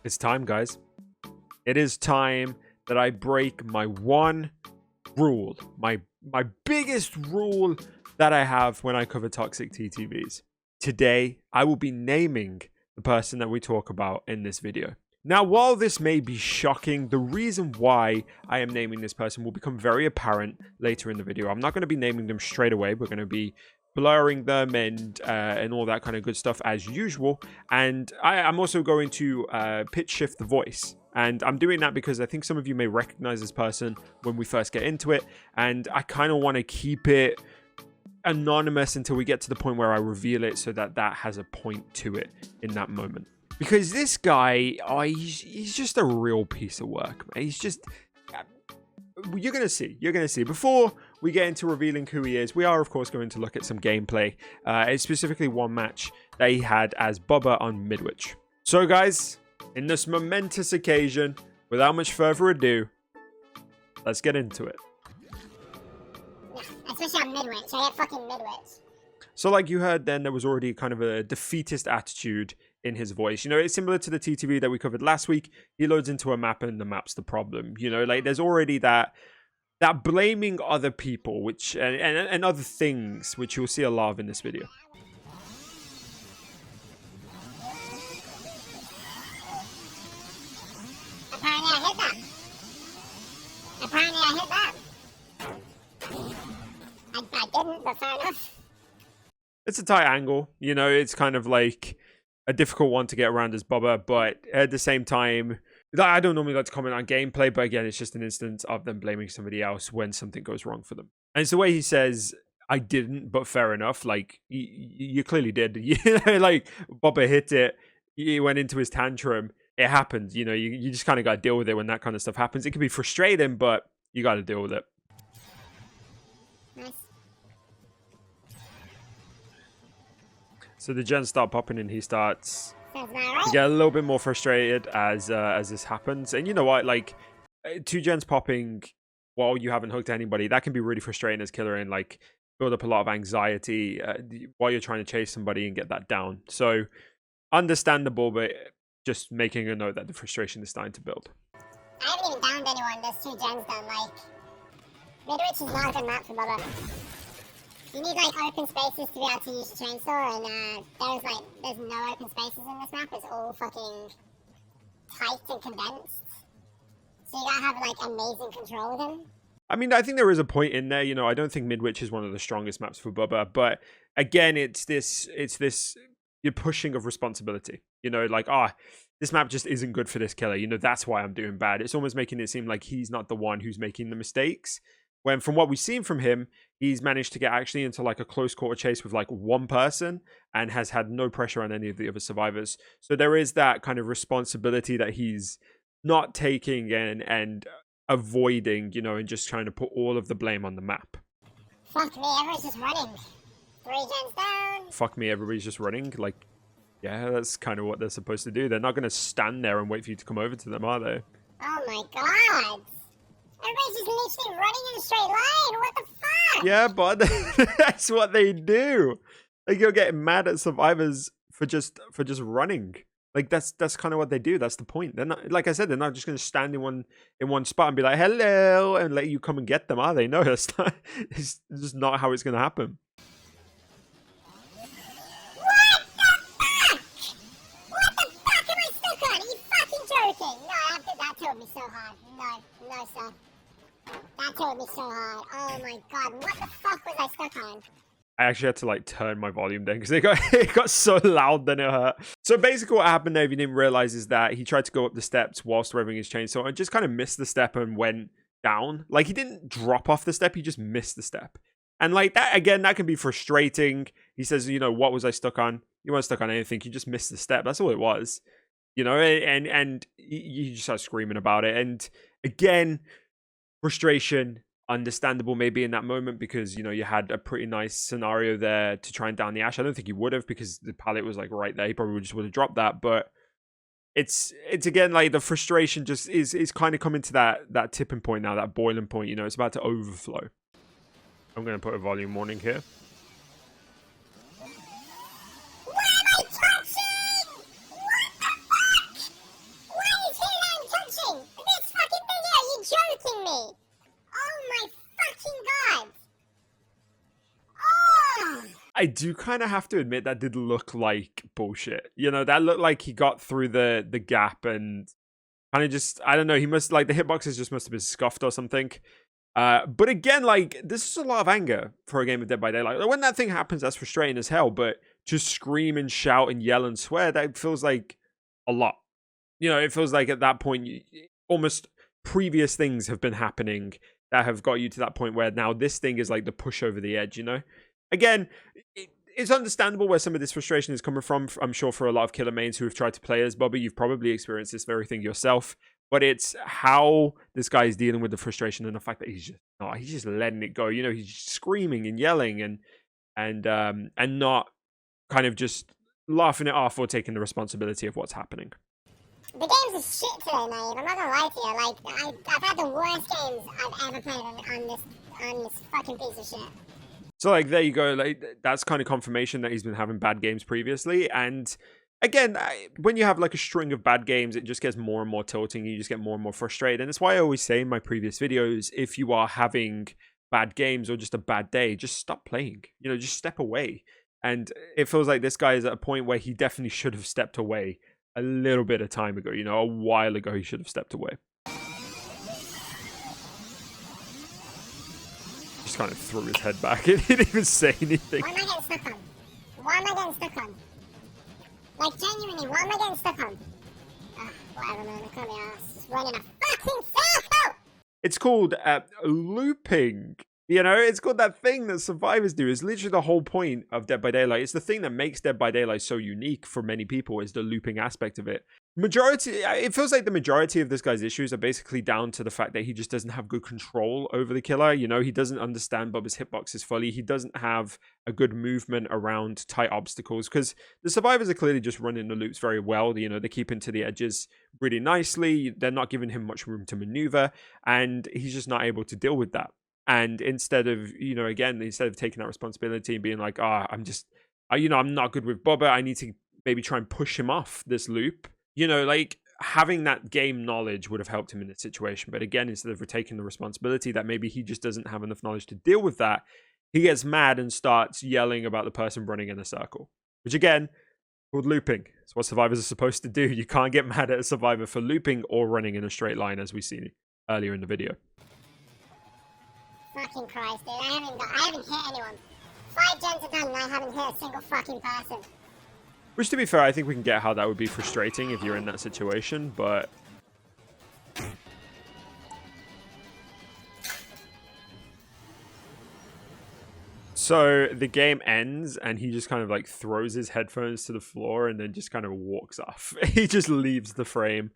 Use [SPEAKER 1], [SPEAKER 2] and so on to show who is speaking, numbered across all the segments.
[SPEAKER 1] It's time, guys. It is time that I break my one rule, my biggest rule that I have when I cover toxic TTVs. Today, I will be naming the person that we talk about in this video. Now, while this may be shocking, the reason why I am naming this person will become very apparent later in the video. I'm not going to be naming them straight away. We're going to be blurring them and all that kind of good stuff as usual. And I'm also going to pitch shift the voice. And I'm doing that because I think some of you may recognize this person when we first get into it. And I kind of want to keep it anonymous until we get to the point where I reveal it so that that has a point to it in that moment. Because this guy, he's just a real piece of work, man. He's just... You're going to see. You're going to see. Before we get into revealing who he is, we are, of course, going to look at some gameplay. It's specifically one match that he had as Bubba on Midwich. So, guys, in this momentous occasion, without much further ado, let's get into it.
[SPEAKER 2] Yeah, especially on Midwich. I get fucking Midwich.
[SPEAKER 1] So, like you heard then, there was already kind of a defeatist attitude in his voice. You know, it's similar to the TTV that we covered last week. He loads into a map and the map's the problem. You know, like there's already that blaming other people, which and other things, which you'll see a lot of in this video.
[SPEAKER 2] Apparently I hit that. Apparently I hit that. I didn't, but fair enough.
[SPEAKER 1] It's a tight angle. You know, it's kind of like a difficult one to get around as Bubba, but at the same time, I don't normally like to comment on gameplay, but again, it's just an instance of them blaming somebody else when something goes wrong for them. And it's the way he says, I didn't, but fair enough. Like, you clearly did. You know, like, Bubba hit it, he went into his tantrum, it happened. You know, you just kind of got to deal with it when that kind of stuff happens. It can be frustrating, but you got to deal with it.
[SPEAKER 2] Nice.
[SPEAKER 1] So the gens start popping and he starts
[SPEAKER 2] Sounds about right.
[SPEAKER 1] to get a little bit more frustrated as this happens. And you know what, like 2 gens popping while you haven't hooked anybody, that can be really frustrating as killer and like build up a lot of anxiety while you're trying to chase somebody and get that down. So understandable, but just making a note that the frustration is starting to build.
[SPEAKER 2] I haven't even downed anyone. There's 2 gens done. Like, Midwich is not a good map for Bubba. You need like open spaces to be able to use the chainsaw, and there's no open spaces in this map. It's all fucking tight and condensed. So you gotta have like amazing control with him.
[SPEAKER 1] I mean, I think there is a point in there. You know, I don't think Midwich is one of the strongest maps for Bubba, but again, it's this you're pushing of responsibility. You know, like this map just isn't good for this killer. You know, that's why I'm doing bad. It's almost making it seem like he's not the one who's making the mistakes. When from what we've seen from him, he's managed to get actually into like a close quarter chase with like one person and has had no pressure on any of the other survivors. So there is that kind of responsibility that he's not taking and avoiding, you know, and just trying to put all of the blame on the map.
[SPEAKER 2] Fuck me, everyone's just running. 3 gens down.
[SPEAKER 1] Fuck me, everybody's just running. Like, yeah, that's kind of what they're supposed to do. They're not going to stand there and wait for you to come over to them, are they?
[SPEAKER 2] Oh my god. Everybody's just literally running in a straight line. What the fuck?
[SPEAKER 1] Yeah, but that's what they do. Like, you're getting mad at survivors for just running. Like that's kind of what they do. That's the point. They're not, like I said, they're not just going to stand in one spot and be like hello and let you come and get them, are they? No, that's not. It's just not how it's going to happen.
[SPEAKER 2] What the fuck am I stuck on? Are you fucking joking? No, that killed me so hard. No, sir. That killed me so hard. Oh my god, what the fuck was I stuck on?
[SPEAKER 1] I actually had to like turn my volume down because it got so loud then it hurt. So basically what happened there, if you didn't realize, is that he tried to go up the steps whilst revving his chainsaw and just kind of missed the step and went down. Like he didn't drop off the step, he just missed the step. And like that, again, that can be frustrating. He says, you know, what was I stuck on? You weren't stuck on anything, you just missed the step. That's all it was. You know, and you just start screaming about it. And again, frustration, understandable maybe in that moment because, you know, you had a pretty nice scenario there to try and down the ash. I don't think he would have because the pallet was like right there. He probably just would have dropped that. But it's again, like the frustration just is kind of coming to that tipping point now, that boiling point. You know, it's about to overflow. I'm going to put a volume warning here.
[SPEAKER 2] What am I touching? What the fuck?
[SPEAKER 1] I do kind of have to admit that did look like bullshit. You know, that looked like he got through the gap and kind of just, I don't know, he must, like, the hitboxes just must have been scuffed or something. But again, like, this is a lot of anger for a game of Dead by Daylight. Like, when that thing happens, that's frustrating as hell, but to scream and shout and yell and swear, that feels like a lot. You know, it feels like at that point, almost previous things have been happening that have got you to that point where now this thing is like the push over the edge, you know? Again, it's understandable where some of this frustration is coming from. I'm sure for a lot of killer mains who have tried to play as Bobby, you've probably experienced this very thing yourself. But it's how this guy is dealing with the frustration and the fact that he's just letting it go. You know, he's just screaming and yelling and not kind of just laughing it off or taking the responsibility of what's happening.
[SPEAKER 2] The game's a shit today, mate. I'm not gonna lie to you. Like, I've had the worst games I've ever played on this fucking piece of shit.
[SPEAKER 1] So, like, there you go. Like, that's kind of confirmation that he's been having bad games previously. And again, when you have like a string of bad games, it just gets more and more tilting. You just get more and more frustrated. And that's why I always say in my previous videos, if you are having bad games or just a bad day, just stop playing. You know, just step away. And it feels like this guy is at a point where he definitely should have stepped away a little bit of time ago. You know, a while ago, he should have stepped away. Just kind of threw his head back. He didn't even say anything.
[SPEAKER 2] Why am I getting stuck on? Why am I getting stuck on? Like, genuinely, why am I getting stuck on? Whatever, man. I can't be arsed. Just running a fucking circle!
[SPEAKER 1] It's called looping. You know, it's called that thing that survivors do. It's literally the whole point of Dead by Daylight. It's the thing that makes Dead by Daylight so unique for many people, is the looping aspect of it. It feels like the majority of this guy's issues are basically down to the fact that he just doesn't have good control over the killer. You know, he doesn't understand Bubba's hitboxes fully. He doesn't have a good movement around tight obstacles, because the survivors are clearly just running the loops very well. You know, they're keeping to the edges really nicely. They're not giving him much room to maneuver, and he's just not able to deal with that. And instead of taking that responsibility and being like, I'm not good with Bubba, I need to maybe try and push him off this loop. You know, like, having that game knowledge would have helped him in this situation. But again, instead of taking the responsibility that maybe he just doesn't have enough knowledge to deal with that, he gets mad and starts yelling about the person running in a circle. Which again, called looping. It's what survivors are supposed to do. You can't get mad at a survivor for looping or running in a straight line, as we see earlier in the video.
[SPEAKER 2] Fucking Christ, dude. I haven't hit anyone. 5 gens are done and I haven't hit a single fucking person.
[SPEAKER 1] Which, to be fair, I think we can get how that would be frustrating if you're in that situation, but... So the game ends and he just kind of like throws his headphones to the floor and then just kind of walks off. He just leaves the frame.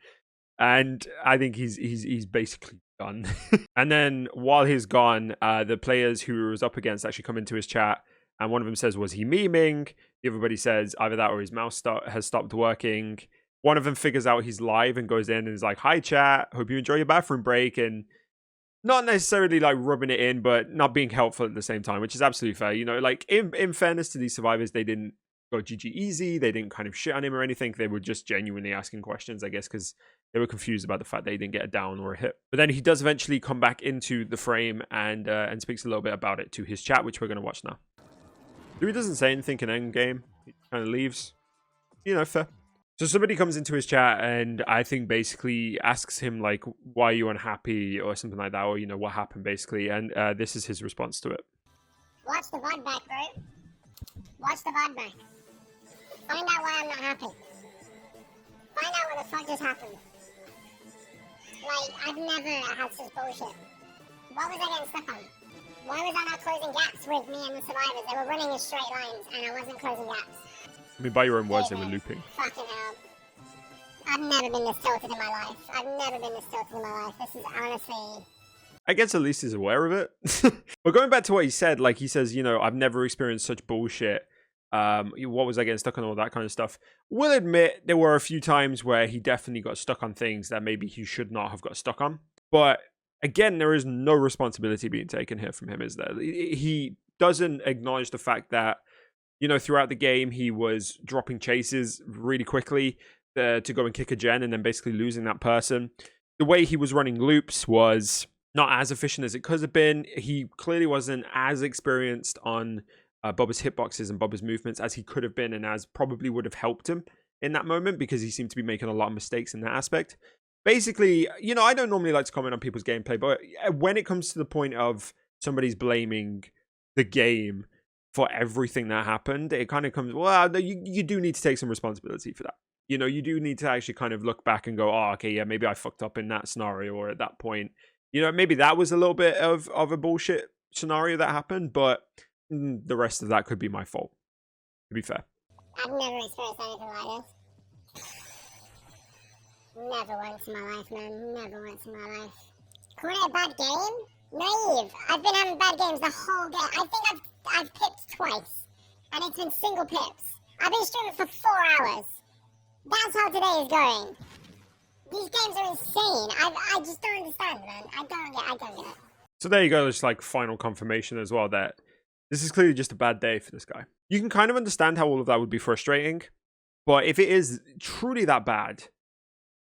[SPEAKER 1] And I think he's basically done. And then while he's gone, the players who he was up against actually come into his chat, and one of them says, was he memeing? Everybody says either that or his mouse has stopped working. One of them figures out he's live and goes in and is like, hi chat, hope you enjoy your bathroom break, and not necessarily like rubbing it in, but not being helpful at the same time, which is absolutely fair. You know, like, in fairness to these survivors, they didn't go GG easy, they didn't kind of shit on him or anything. They were just genuinely asking questions, I guess, because they were confused about the fact that he didn't get a down or a hit. But then he does eventually come back into the frame and speaks a little bit about it to his chat, which we're going to watch now. So he doesn't say anything in end game. He kind of leaves. You know, fair. So somebody comes into his chat and I think basically asks him, like, why are you unhappy or something like that, or, you know, what happened basically. And this is his response to it.
[SPEAKER 2] Watch the VOD back, bro. Watch the VOD back. Find out why I'm not happy. Find out what the fuck just happened. Like, I've never had such bullshit. What was I getting stuck on? Why was I not closing gaps with me and the survivors? They were running in straight lines and I wasn't closing gaps.
[SPEAKER 1] I mean, by your own words, they were looping.
[SPEAKER 2] Fucking hell. I've never been this tilted in my life. I've never been this tilted in my life. This is honestly...
[SPEAKER 1] I guess at least he's aware of it. But going back to what he said, like, he says, you know, I've never experienced such bullshit. What was I getting stuck on, all that kind of stuff. We'll admit there were a few times where he definitely got stuck on things that maybe he should not have got stuck on. But again, there is no responsibility being taken here from him, is there? He doesn't acknowledge the fact that, you know, throughout the game, he was dropping chases really quickly to go and kick a gen and then basically losing that person. The way he was running loops was not as efficient as it could have been. He clearly wasn't as experienced on Bubba's hitboxes and Bubba's movements as he could have been, and as probably would have helped him in that moment, because he seemed to be making a lot of mistakes in that aspect. Basically, I don't normally like to comment on people's gameplay, but when it comes to the point of somebody's blaming the game for everything that happened, it kind of comes, well, you do need to take some responsibility for that. You do need to actually kind of look back and go, oh, okay, yeah, maybe I fucked up in that scenario, or at that point, maybe that was a little bit of a bullshit scenario that happened, but the rest of that could be my fault, to be fair.
[SPEAKER 2] I've never experienced anything like this. Never once in my life, man. Never once in my life. Calling it a bad game? Naive. I've been having bad games the whole game. I think I've pipped twice. And it's been single pips. I've been streaming for 4 hours. That's how today is going. These games are insane. I just don't understand, man. I don't get it.
[SPEAKER 1] So there you go. There's like final confirmation as well that this is clearly just a bad day for this guy. You can kind of understand how all of that would be frustrating. But if it is truly that bad,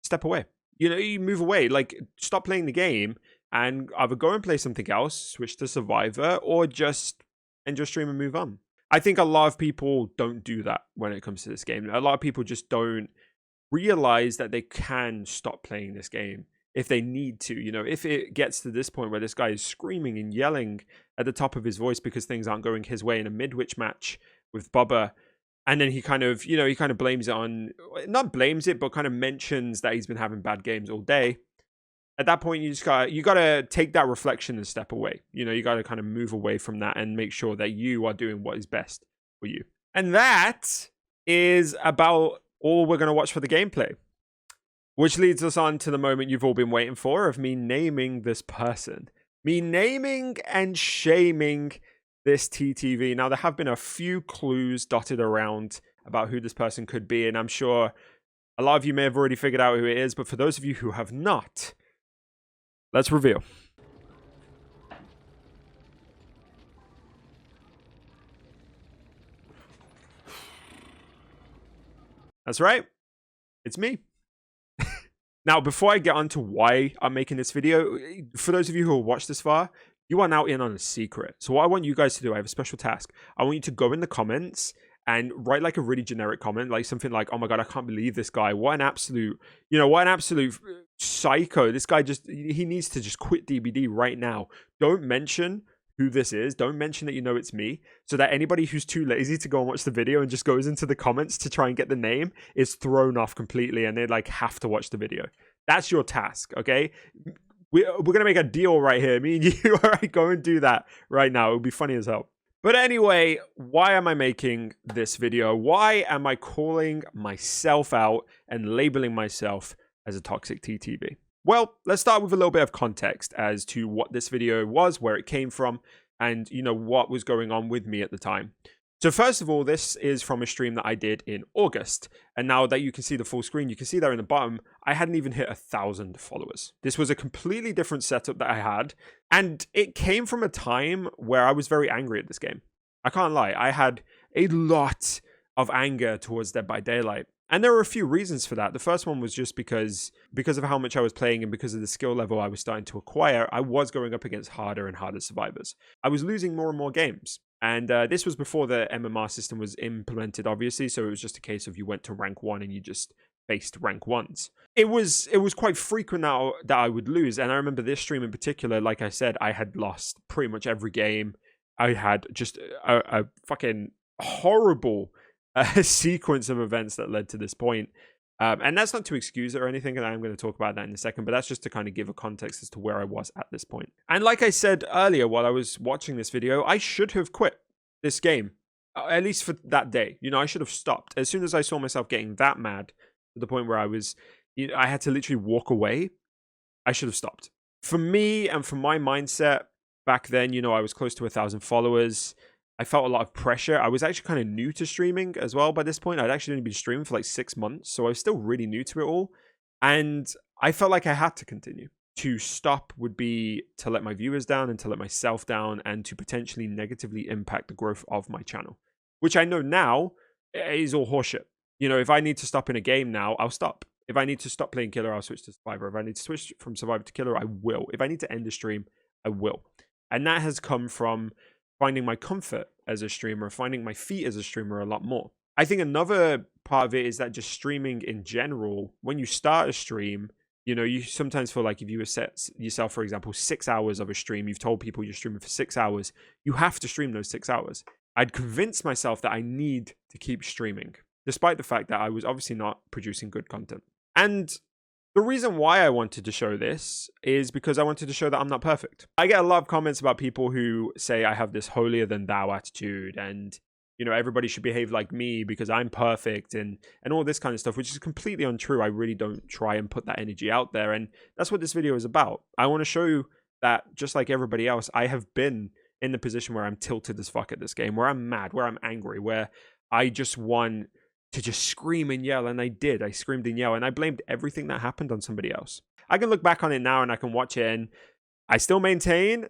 [SPEAKER 1] step away. You move away. Like, stop playing the game and either go and play something else, switch to Survivor, or just end your stream and move on. I think a lot of people don't do that when it comes to this game. A lot of people just don't realize that they can stop playing this game if they need to. If it gets to this point where this guy is screaming and yelling at the top of his voice because things aren't going his way in a midwich match with Bubba, and then he kind of blames it on, not blames it, but kind of mentions that he's been having bad games all day. At that point, you gotta take that reflection and step away. You gotta kind of move away from that and make sure that you are doing what is best for you. And that is about all we're gonna watch for the gameplay. Which leads us on to the moment you've all been waiting for, of me naming this person. Me naming and shaming this TTV. Now, there have been a few clues dotted around about who this person could be, and I'm sure a lot of you may have already figured out who it is, but for those of you who have not, let's reveal. That's right. It's me. Now, before I get on to why I'm making this video, for those of you who have watched this far, you are now in on a secret. So what I want you guys to do, I have a special task. I want you to go in the comments and write like a really generic comment, like something like, oh my God, I can't believe this guy. What an absolute psycho. This guy he needs to just quit DBD right now. Don't mention who this is. Don't mention that it's me, so that anybody who's too lazy to go and watch the video and just goes into the comments to try and get the name is thrown off completely, and they have to watch the video. That's your task, okay? We're gonna make a deal right here. Me and you, all right? Go and do that right now. It would be funny as hell. But anyway, why am I making this video? Why am I calling myself out and labeling myself as a toxic TTV? Well, let's start with a little bit of context as to what this video was, where it came from, and what was going on with me at the time. So first of all, this is from a stream that I did in August. And now that you can see the full screen, you can see there in the bottom, I hadn't even hit 1,000 followers. This was a completely different setup that I had. And it came from a time where I was very angry at this game. I can't lie. I had a lot of anger towards Dead by Daylight. And there were a few reasons for that. The first one was just because of how much I was playing and because of the skill level I was starting to acquire, I was going up against harder and harder survivors. I was losing more and more games. And this was before the MMR system was implemented, obviously. So it was just a case of you went to rank 1 and you just faced rank 1s. It was quite frequent now that I would lose. And I remember this stream in particular, like I said, I had lost pretty much every game. I had just a fucking horrible sequence of events that led to this point. And that's not to excuse it or anything, and I'm going to talk about that in a second, but that's just to kind of give a context as to where I was at this point. And like I said earlier while I was watching this video, I should have quit this game, at least for that day. I should have stopped. As soon as I saw myself getting that mad to the point where I had to literally walk away, I should have stopped. For me and for my mindset back then, I was close to 1,000 followers. I felt a lot of pressure. I was actually kind of new to streaming as well by this point. I'd actually only been streaming for like 6 months, so I was still really new to it all. And I felt like I had to continue. To stop would be to let my viewers down and to let myself down and to potentially negatively impact the growth of my channel, which I know now is all horseshit. If I need to stop in a game now, I'll stop. If I need to stop playing Killer, I'll switch to Survivor. If I need to switch from Survivor to Killer, I will. If I need to end the stream, I will. And that has come from finding my comfort as a streamer, finding my feet as a streamer a lot more. I think another part of it is that just streaming in general, when you start a stream, you know, you sometimes feel like if you set yourself, for example, 6 hours of a stream, you've told people you're streaming for 6 hours, you have to stream those 6 hours. I'd convinced myself that I need to keep streaming, despite the fact that I was obviously not producing good content. And the reason why I wanted to show this is because I wanted to show that I'm not perfect. I get a lot of comments about people who say I have this holier than thou attitude and, you know, everybody should behave like me because I'm perfect and all this kind of stuff, which is completely untrue. I really don't try and put that energy out there. And that's what this video is about. I want to show you that just like everybody else, I have been in the position where I'm tilted as fuck at this game, where I'm mad, where I'm angry, where I just want to just scream and yell. And I did. I screamed and yelled and I blamed everything that happened on somebody else. I can look back on it now and I can watch it and I still maintain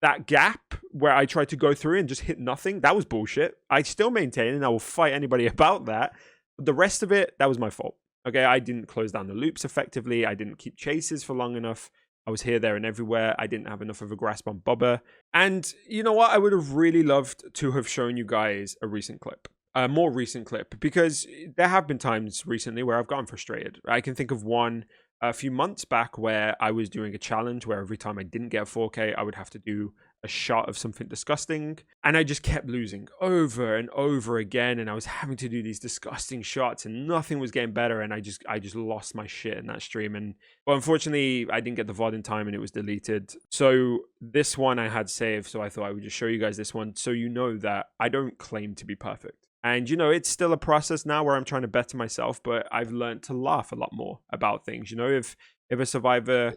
[SPEAKER 1] that gap where I tried to go through and just hit nothing. That was bullshit. I still maintain and I will fight anybody about that. But the rest of it, that was my fault. Okay, I didn't close down the loops effectively. I didn't keep chases for long enough. I was here, there, and everywhere. I didn't have enough of a grasp on Bubba. And you know what? I would have really loved to have shown you guys a recent clip. A more recent clip, because there have been times recently where I've gotten frustrated. I can think of one a few months back where I was doing a challenge where every time I didn't get a 4K, I would have to do a shot of something disgusting. And I just kept losing over and over again. And I was having to do these disgusting shots and nothing was getting better. And I just lost my shit in that stream. And well, unfortunately, I didn't get the VOD in time and it was deleted. So this one I had saved. So I thought I would just show you guys this one so you know that I don't claim to be perfect. And, you know, it's still a process now where I'm trying to better myself, but I've learned to laugh a lot more about things. You know, if a survivor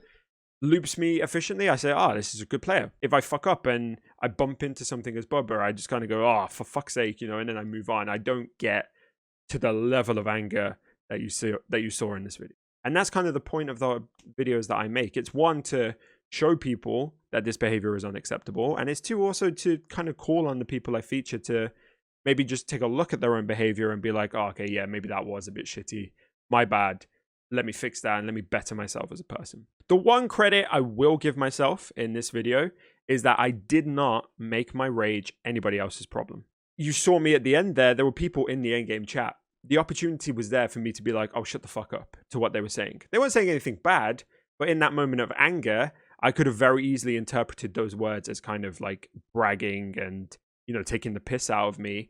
[SPEAKER 1] loops me efficiently, I say, oh, this is a good player. If I fuck up and I bump into something as Bubba, I just kind of go, oh, for fuck's sake, you know, and then I move on. I don't get to the level of anger that you saw in this video. And that's kind of the point of the videos that I make. It's one, to show people that this behavior is unacceptable. And it's two, also to kind of call on the people I feature to maybe just take a look at their own behavior and be like, oh, okay, yeah, maybe that was a bit shitty. My bad. Let me fix that and let me better myself as a person. The one credit I will give myself in this video is that I did not make my rage anybody else's problem. You saw me at the end there. There were people in the endgame chat. The opportunity was there for me to be like, oh, shut the fuck up to what they were saying. They weren't saying anything bad, but in that moment of anger, I could have very easily interpreted those words as kind of like bragging and, you know, taking the piss out of me.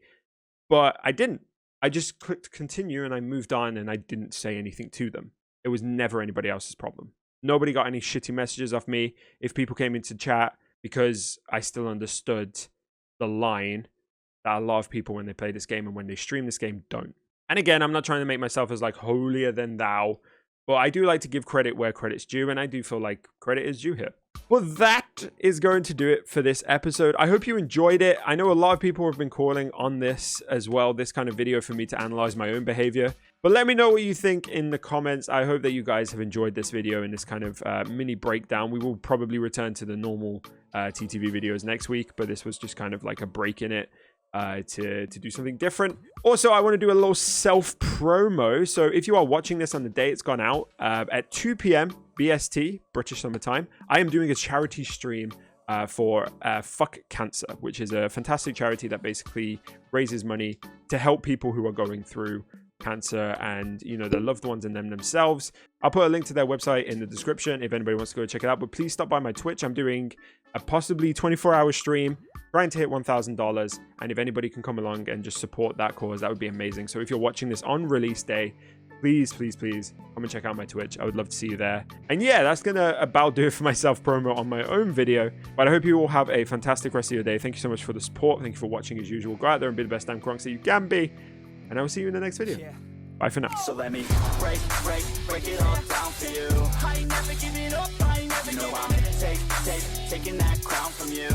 [SPEAKER 1] But I didn't. I just clicked continue and I moved on and I didn't say anything to them. It was never anybody else's problem. Nobody got any shitty messages off me. If people came into chat, because I still understood the line that a lot of people, when they play this game and when they stream this game, don't. And again, I'm not trying to make myself as like holier than thou, but I do like to give credit where credit's due, and I do feel like credit is due here. Well, that is going to do it for this episode. I hope you enjoyed it. I know a lot of people have been calling on this as well, this kind of video, for me to analyze my own behavior. But let me know what you think in the comments. I hope that you guys have enjoyed this video and this kind of mini breakdown. We will probably return to the normal TTV videos next week, but this was just kind of like a break in it to do something different. Also, I want to do a little self-promo. So if you are watching this on the day it's gone out, at 2 p.m. BST, British Summer Time, I am doing a charity stream for Fuck Cancer, which is a fantastic charity that basically raises money to help people who are going through cancer and, you know, their loved ones and them themselves. I'll put a link to their website in the description if anybody wants to go check it out. But please stop by my Twitch. I'm doing a possibly 24-hour stream trying to hit $1,000. And if anybody can come along and just support that cause, that would be amazing. So if you're watching this on release day, please, please, please come and check out my Twitch. I would love to see you there. And yeah, that's going to about do it for my self-promo on my own video. But I hope you all have a fantastic rest of your day. Thank you so much for the support. Thank you for watching as usual. Go out there and be the best damn Kronks that you can be. And I will see you in the next video. Bye for now. So let me break it all down for you. I ain't never giving up. I ain't never giving up. I'm taking that crown from you.